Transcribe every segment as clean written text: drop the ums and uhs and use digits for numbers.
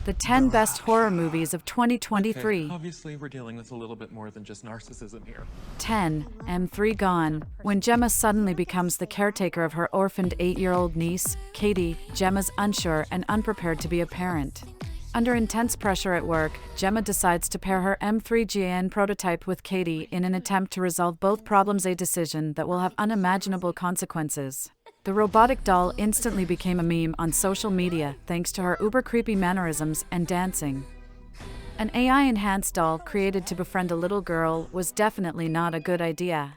The 10 best horror movies of 2023. Okay, obviously, we're dealing with a little bit more than just narcissism here. 10. M3 Gone. When Gemma suddenly becomes the caretaker of her orphaned 8-year-old niece, Katie, Gemma's unsure and unprepared to be a parent. Under intense pressure at work, Gemma decides to pair her M3GAN prototype with Katie in an attempt to resolve both problems, a decision that will have unimaginable consequences. The robotic doll instantly became a meme on social media thanks to her uber-creepy mannerisms and dancing. An AI-enhanced doll created to befriend a little girl was definitely not a good idea.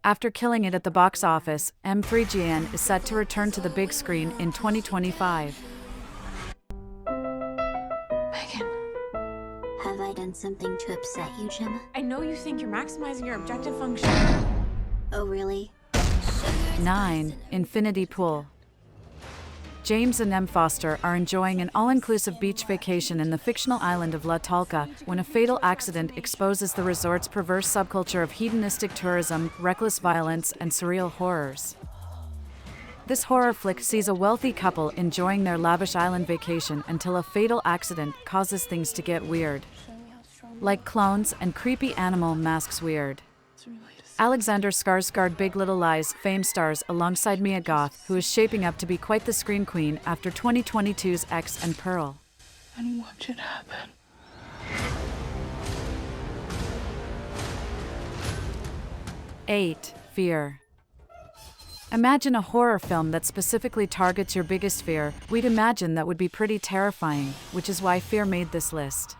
After killing it at the box office, M3GAN is set to return to the big screen in 2025. Megan. Have I done something to upset you, Gemma? I know you think you're maximizing your objective function. Oh, really? 9. Infinity Pool. James and Em Foster are enjoying an all-inclusive beach vacation in the fictional island of La Talca when a fatal accident exposes the resort's perverse subculture of hedonistic tourism, reckless violence, and surreal horrors. This horror flick sees a wealthy couple enjoying their lavish island vacation until a fatal accident causes things to get weird. Like clones and creepy animal masks weird. Alexander Skarsgård, Big Little Lies fame stars alongside Mia Goth, who is shaping up to be quite the scream queen after 2022's X and Pearl. And watch it happen. 8. Fear. Imagine a horror film that specifically targets your biggest fear. We'd imagine that would be pretty terrifying, which is why Fear made this list.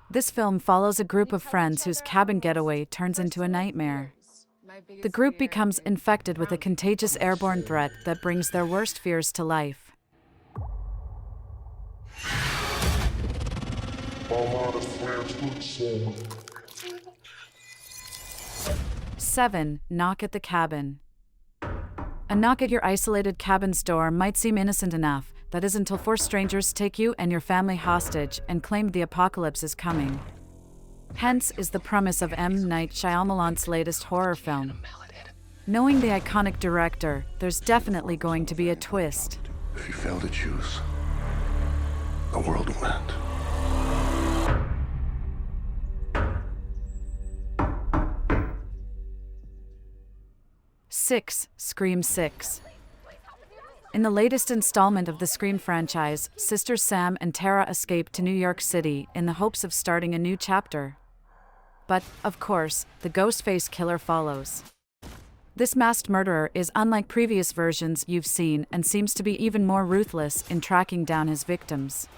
This film follows a group of friends whose cabin getaway turns into a nightmare. The group becomes infected with a contagious airborne threat that brings their worst fears to life. 7. Knock at the cabin. A knock at your isolated cabin's door might seem innocent enough. That is until 4 strangers take you and your family hostage and claim the apocalypse is coming. Hence is the premise of M. Night Shyamalan's latest horror film. Knowing the iconic director, there's definitely going to be a twist. If you fail to choose, the world will end. Six. Scream 6. In the latest installment of the Scream franchise, sisters Sam and Tara escape to New York City in the hopes of starting a new chapter. But, of course, the Ghostface killer follows. This masked murderer is unlike previous versions you've seen and seems to be even more ruthless in tracking down his victims.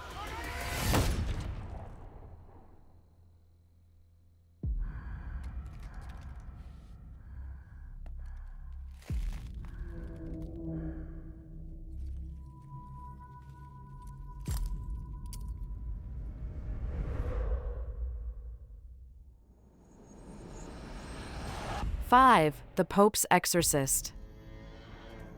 Five. The Pope's Exorcist.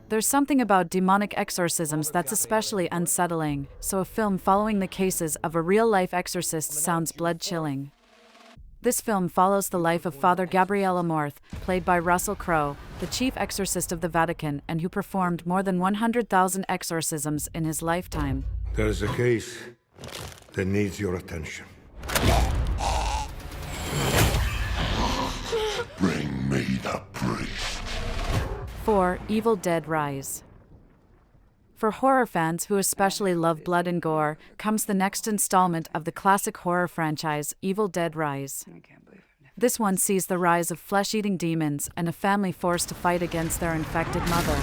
There's something about demonic exorcisms that's especially unsettling, so a film following the cases of a real-life exorcist sounds blood-chilling. This film follows the life of Father Gabriele Amorth, played by Russell Crowe, the chief exorcist of the Vatican and who performed more than 100,000 exorcisms in his lifetime. There is a case that needs your attention. Bring me the priest. 4. Evil Dead Rise. For horror fans who especially love blood and gore, comes the next installment of the classic horror franchise, Evil Dead Rise. This one sees the rise of flesh-eating demons and a family forced to fight against their infected mother.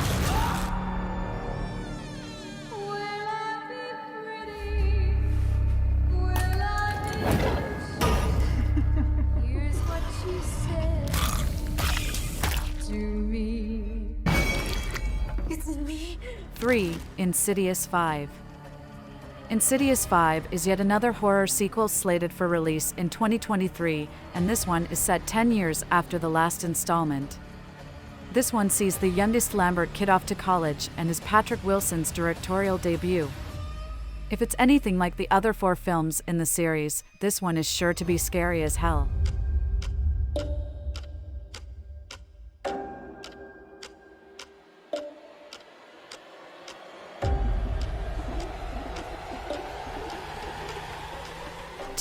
It's me. 3. Insidious 5. Insidious 5 is yet another horror sequel slated for release in 2023, and this one is set 10 years after the last installment. This one sees the youngest Lambert kid off to college and is Patrick Wilson's directorial debut. If it's anything like the other 4 films in the series, this one is sure to be scary as hell.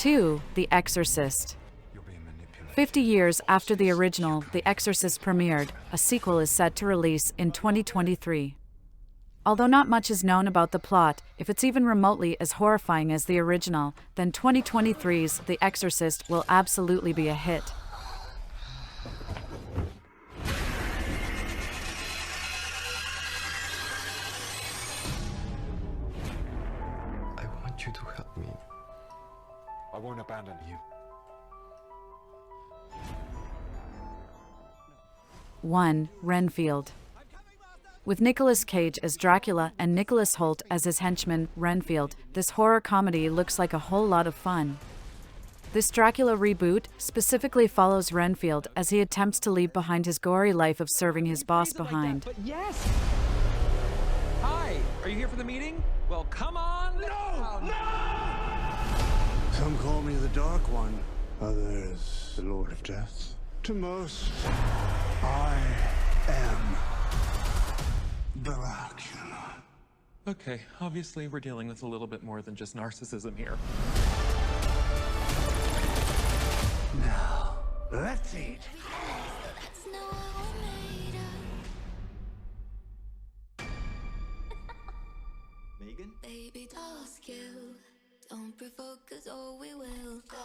2. The Exorcist. 50 years after the original, The Exorcist premiered, a sequel is set to release in 2023. Although not much is known about the plot, if it's even remotely as horrifying as the original, then 2023's The Exorcist will absolutely be a hit. I want you to help me. I won't abandon you. 1. Renfield. With Nicolas Cage as Dracula and Nicholas Hoult as his henchman, Renfield, this horror comedy looks like a whole lot of fun. This Dracula reboot specifically follows Renfield as he attempts to leave behind his gory life of serving his boss behind. But yes! Hi, are you here for the meeting? Well, come on! No! Some call me the Dark One, others the Lord of Death. To most, I am Dracula. Okay, obviously we're dealing with a little bit more than just narcissism here. Now, let's eat. Megan? Baby, don't skill. Don't provoke us or we will go.